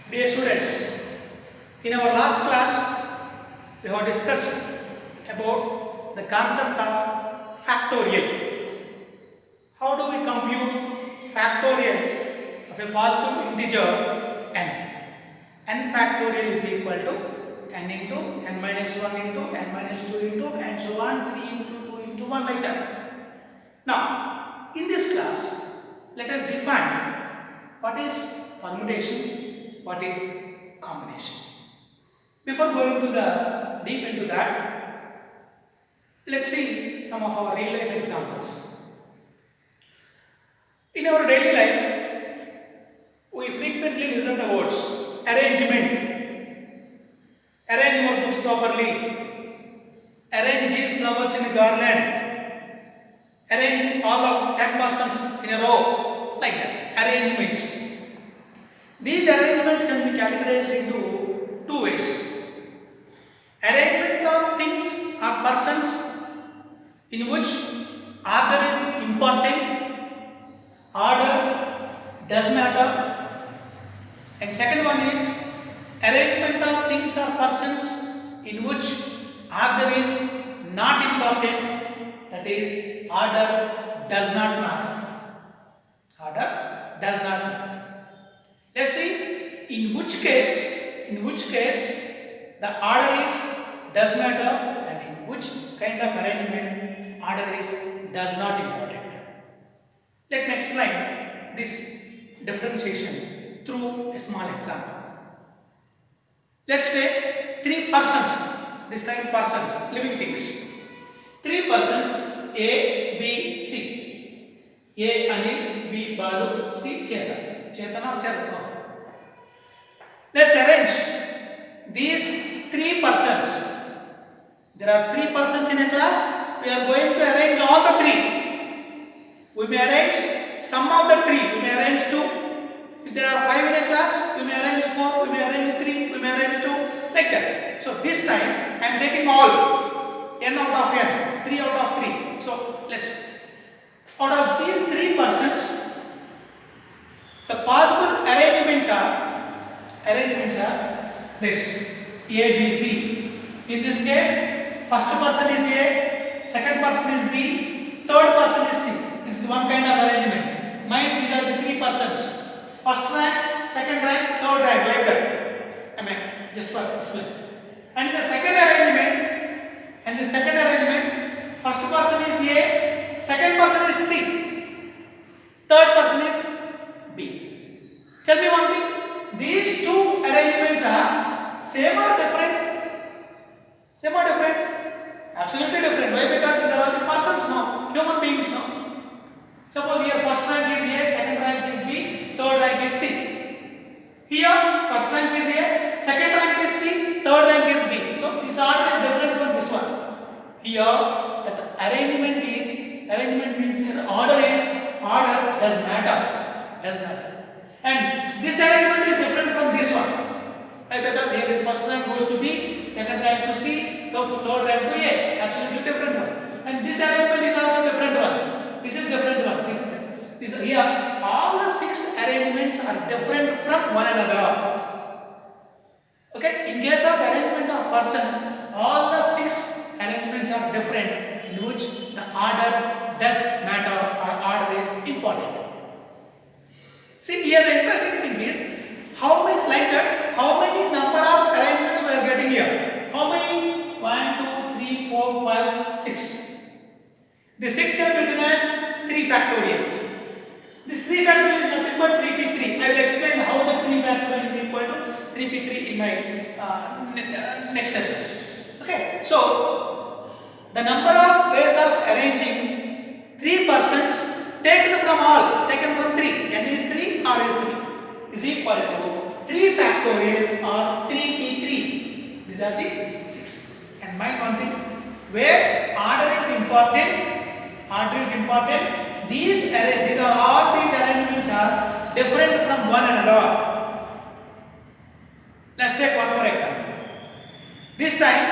Dear students, in our last class, we have discussed about the concept of factorial. How do we compute factorial of a positive integer n? N factorial is equal to n into n minus 1 into n minus 2 into and so on 3 into 2 into 1 like that. Now, in this class, let us define what is permutation, what is combination. Before going to the deep into that, let's see some of our real life examples. In our daily life, we frequently listen the words arrangement, arrange your books properly, arrange these flowers in a garland, arrange all of 10 persons in a row, like that, arrangements. These arrangements can be categorized into two ways. Arrangement of things or persons in which order is important, order does matter, and second one is arrangement of things or persons in which order is not important, that is order does not matter. Order does not matter. Let's see in which case the order is does matter and in which kind of arrangement order is does not important. Let me explain this differentiation through a small example. Let's take three persons, this time persons, living things. Three persons A, B, C. A Anil, B Balu, C Chetan. Chetan or Chetan. Let's arrange these three persons. There are three persons in a class. We are going to arrange all the three. We may arrange some of the three. We may arrange two. If there are five in a class, we may arrange four. We may arrange three. We may arrange two. Like that. So this time I am taking all. N out of n. 3 out of 3. So let's. Out of these three persons, the possible arrangements are this A, B, C. In this case, first person is A, second person is B, third person is C. This is one kind of arrangement. Mine, these are the three persons. First rank, second rank, third rank, like that. I mean, just for explain. And the second arrangement, first person is A, second person is C, third person is B. Tell me one thing. These two arrangements are same or different? Same or different? Absolutely different. Why? Because these are all the persons now, human beings now. Suppose here first rank is A, second rank is B, third rank is C. Here first rank is A, second rank is C, third rank is B. So this order is different from this one. Here that arrangement means here order does matter. And this arrangement is different from this one. Right? Because here is first rank goes to B, second rank to C, third rank to A. Absolutely different one. And this arrangement is also different one. This is different one. This here all the six arrangements are different from one another. Okay? In case of arrangement of persons, all the six arrangements are different in which the order does matter or order is important. See here the interesting thing is how many number of arrangements we are getting here. How many? 1, 2, 3, 4, 5, 6. The 6 can be written as 3 factorial. This 3 factorial is nothing but 3p3. I will explain how the 3 factorial is equal to 3p3 in my next session. Okay, so the number of ways of arranging 3 persons taken from 3, n is 3, r is 3, is equal to 3 factorial or 3p3. These are the 6. And mind one thing, where order is important, these arrangements are different from one another. Let's take one more example. This time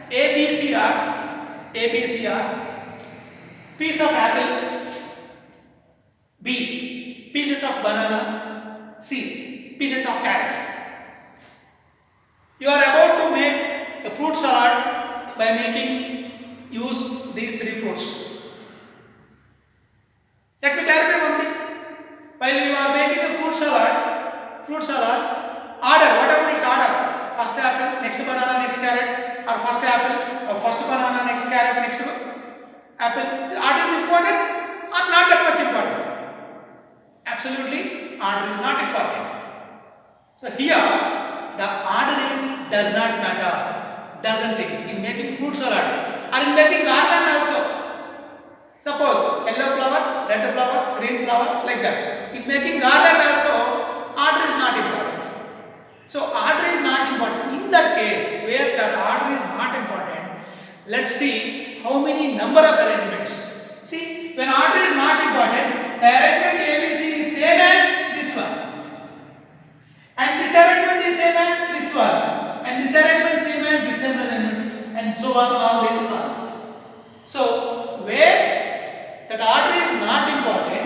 ABC are piece of apple, B pieces of banana, C pieces of carrot. You are about to make a fruit salad by making use these three fruits. Let me clarify one thing. While you are making a fruit salad, order, whatever is order, first apple, next banana, next carrot, or first apple, or first banana, next carrot, next apple. The order is important or not that much important? Absolutely, order is not important. So here, the order is does not matter, doesn't it? In making fruit salad or in making garland also. Suppose yellow flower, red flower, green flowers, like that. In making garland also, order is not important. So order is not important. In that case, where that order is not important, let's see how many number of arrangements. See, when order is not important, the arrangement ABC is same as this one. And this arrangement is same as this one. And this arrangement same as this arrangement. And so on, all these ones. So, where that order is not important,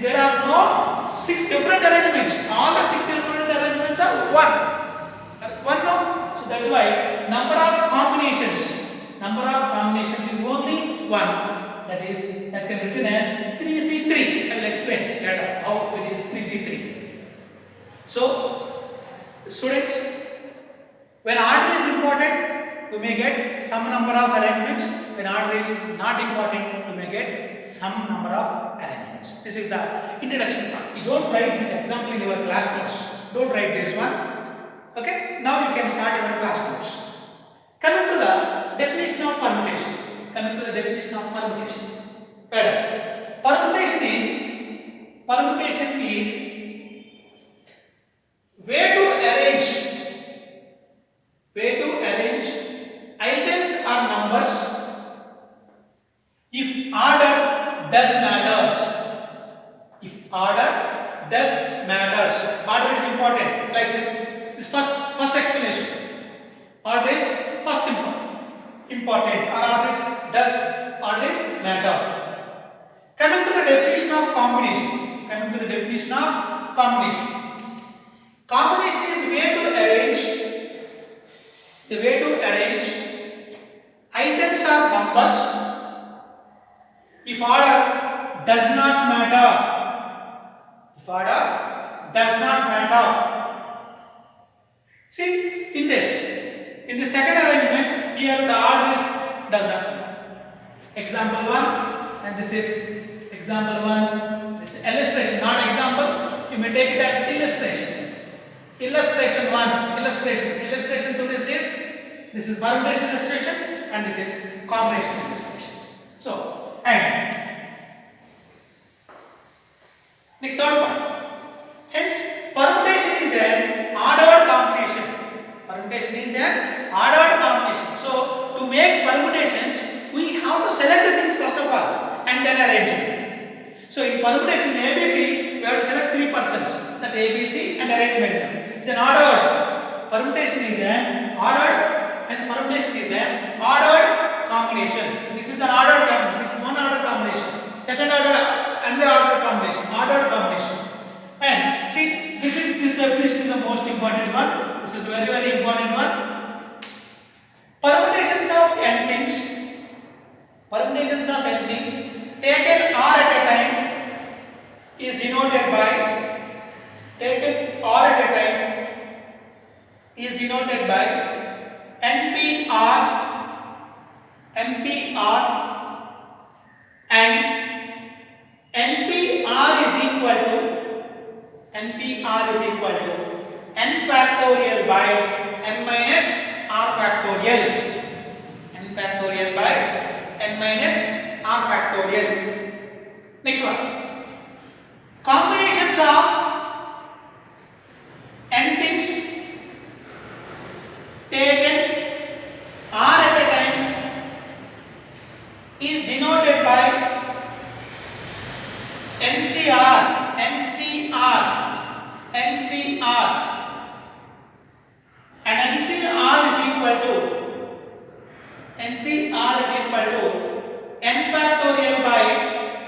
there are no 6 different arrangements. All the 6 different arrangements are one no. So that's why number of combinations is only 1. That can be written as 3C3. I will explain later how it is 3C3. So students, when order is important, you may get some number of arrangements. When order is not important, you may get some number of arrangements. This is the introduction part. You don't write this example in your class notes. Don't write this one. Okay? Now you can start your class notes. Coming to the definition of permutation. Permutation is way to arrange items or numbers if order does matters. Order is important. Like this first explanation. Order is first important. Or order is matter. Coming to the definition of combination. Combination is way to arrange items or numbers if order does not matter. See, in the second arrangement, here the order does not matter. Example 1, and this is example 1. This is illustration, not example. You may take it as illustration. Illustration 1, illustration 2. This is permutation illustration, and this is combination illustration. So, and next third point. Hence, permutation is an ordered combination. So, to make permutations, we have to select the things first of all and then arrange it. So, in permutation ABC, we have to select 3 persons, that ABC, and arrangement them. It's an ordered. Permutation is an ordered, hence permutation is an ordered combination. This is an ordered combination. This is one ordered combination. Second order, another ordered combination. Ordered combination. And see, this definition is the most important one. This is very, very important one. Permutations of n things taken r at a time is denoted by NPR, and NPR is equal to n factorial by n minus r factorial. Next one. Combinations of n things taken r at a time is denoted by NCR. And NCR is equal to n factorial by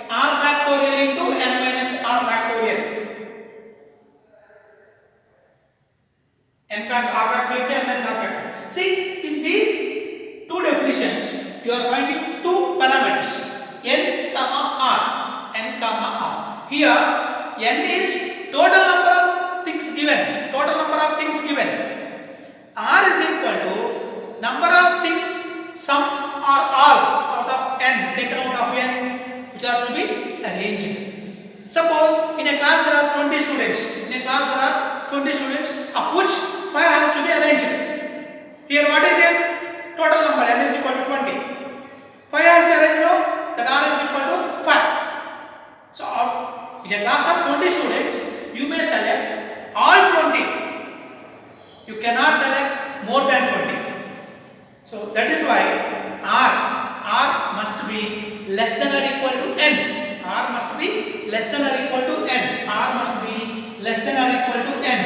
r factorial into n minus r factorial. R factorial into n minus r Here n is total number of things given. Total number of things given. R is equal to number of things sum or all out of n, taken out of n, which are to be arranged. Suppose in a class there are 20 students. In a class there are 20 students, of which 5 has to be arranged. Here what is n? Total number n is equal to 20. 5 has to arrange now, that r is equal to 5. So in a class of 20 students, you may select all 20. You cannot select more than 20. So that is why r must be less than or equal to n. R must be less than or equal to n. R must be less than or equal to n.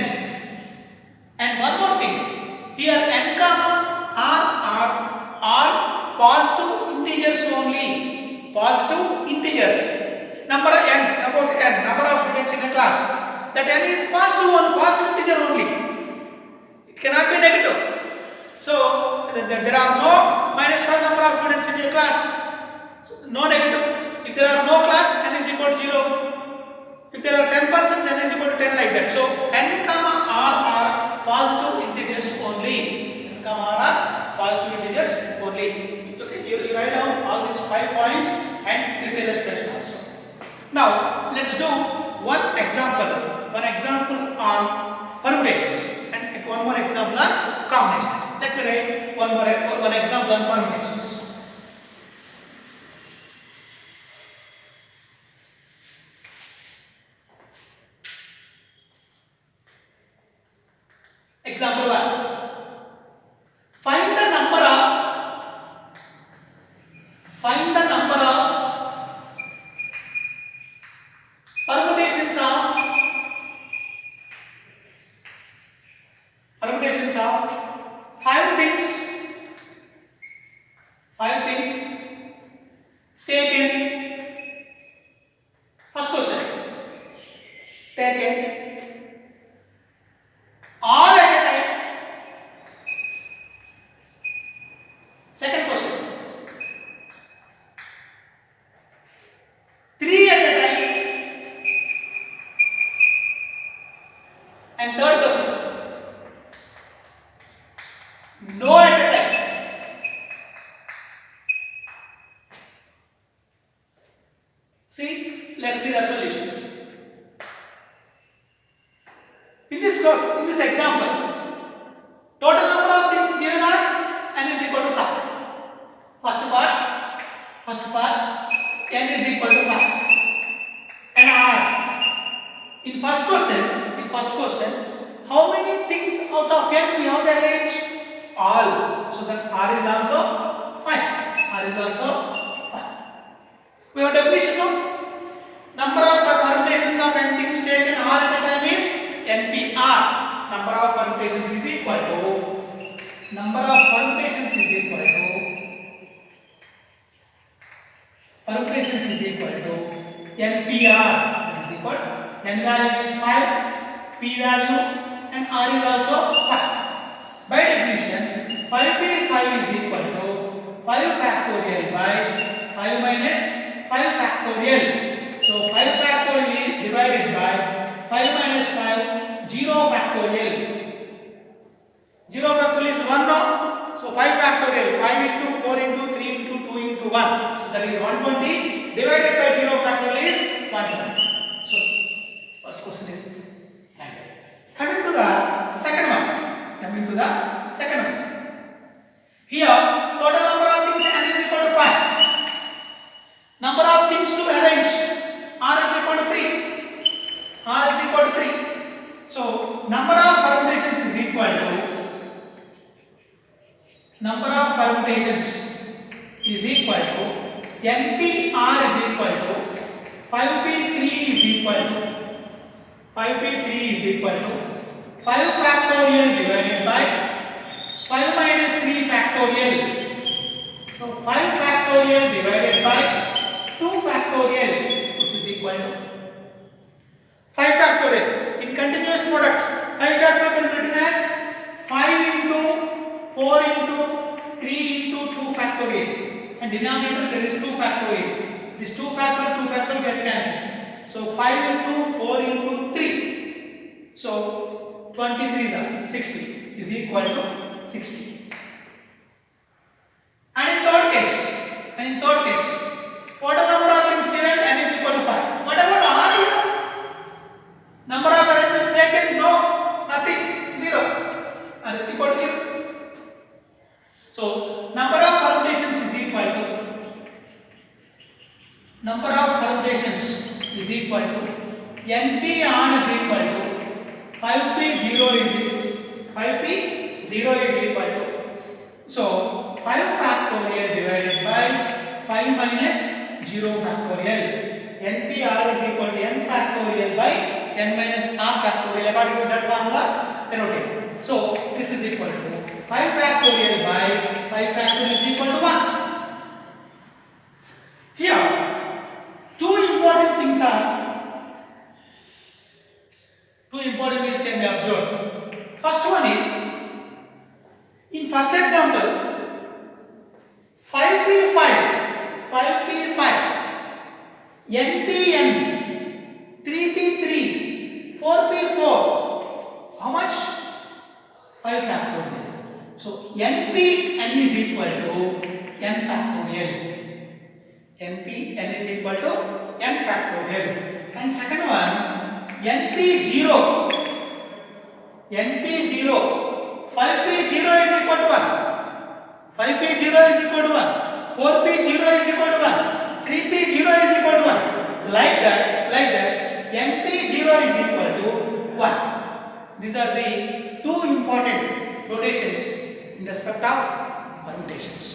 And one more thing, here n comma r are all positive integers only. Positive integers. Number n, suppose n, number of students in a class. That n is positive one, positive integer only. It cannot be negative. So there are no minus 5 number of students in a class. So, no negative. If there are no class, n is equal to 0. If there are 10 persons, n is equal to 10 like that. So n comma r are positive integers only. N comma r are positive integers only. Okay, you write down all these 5 points and this illustration also. Now let's do one example. One example on permutations and one more example on combinations. Let me write one example on permutations. Example 1. Find the number of permutations of 5 things taken. First question, taken all at a time. Second question, 3 at a time. And third question, no at a time. See, let's see the solution. In this example, total number of things given are n is equal to 5. First part n is equal to 5. And r. In first question, how many things out of n we have to arrange? All. So that r is also 5. We have definition of number of permutations of n things taken all at a time is NPR. Number of permutations is equal to NPR. That is equal to n value is 5, p value and r is also 5. By definition, 5p5 is equal to 5 factorial by 5 minus 5 factorial. So 5 factorial divided by 5 minus 5, 0 factorial. 0 factorial is 1 now. So 5 factorial, 5 into 4 into 3 into 2 into 1. So that is 120 divided by 0 factorial is 120. So first question is handled. Coming to the second one. Here total number of things n is equal to 5. Number of things to arrange r is equal to 3. So number of permutations is equal to NPR is equal to 5p3 is equal to 5 factorial divided by 5 minus 3 factorial. So 5 factorial divided by 2 factorial, which is equal to 5 factorial. In continuous product, 5 factorial can be written as 5 into 4 into 3 into 2 factorial. And denominator there is 2 factorial. This 2 factorial get cancelled. So So 5 into 4 into 3. So 23 is 60 is equal to 60. And in third case, total number of things given n is equal to 5. What about r here? Number of arrangements taken? No, nothing, 0. And is equal to 0. So number of permutations is equal to NP(r) is equal to 5p0 is equal to, so 5 factorial divided by 5 minus 0 factorial. NP(r) is equal to n factorial by n minus r factorial. According to that formula, denoted. So this is equal to 5 factorial by 5 factorial is equal to 1. Here, two important things can be observed. First one is, in first example, 5p5, npn, 3p3, 4p4. How much? 5 factorial. So npn is equal to n factorial. npn is equal to n factorial. And second one, np0, 5p0 is equal to 1, 5p0 is equal to 1, 4p0 is equal to 1, 3p0 is equal to 1. Like that, np0 is equal to 1. These are the two important notations in respect of permutations.